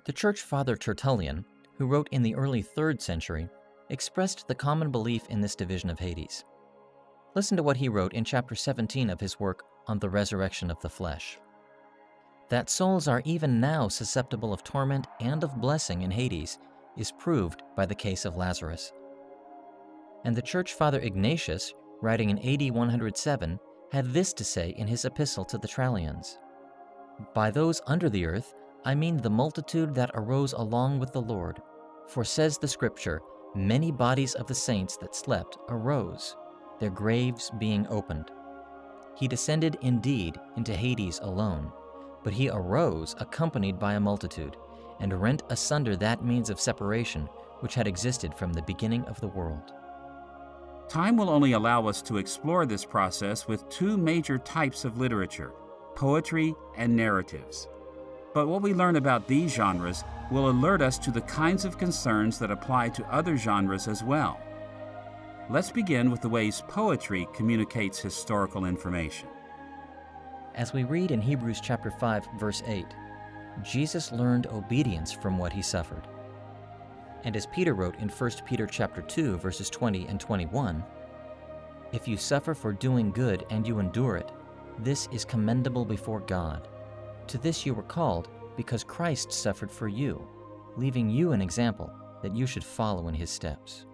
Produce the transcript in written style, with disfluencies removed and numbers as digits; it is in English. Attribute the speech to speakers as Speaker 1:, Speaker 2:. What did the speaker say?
Speaker 1: The church father Tertullian, who wrote in the early 3rd century, expressed the common belief in this division of Hades. Listen to what he wrote in chapter 17 of his work on the resurrection of the flesh. That souls are even now susceptible of torment and of blessing in Hades is proved by the case of Lazarus. And the church father Ignatius, writing in AD 107, had this to say in his epistle to the Trallians: "By those under the earth, I mean the multitude that arose along with the Lord. For says the Scripture, many bodies of the saints that slept arose, their graves being opened. He descended indeed into Hades alone, but he arose accompanied by a multitude, and rent asunder that means of separation which had existed from the beginning of the world."
Speaker 2: Time will only allow us to explore this process with two major types of literature, poetry and narratives. But what we learn about these genres will alert us to the kinds of concerns that apply to other genres as well. Let's begin with the ways poetry communicates historical information.
Speaker 1: As we read in Hebrews chapter 5, verse 8, Jesus learned obedience from what he suffered. And as Peter wrote in 1 Peter chapter 2, verses 20 and 21, "If you suffer for doing good and you endure it, this is commendable before God. To this you were called, because Christ suffered for you, leaving you an example that you should follow in his steps."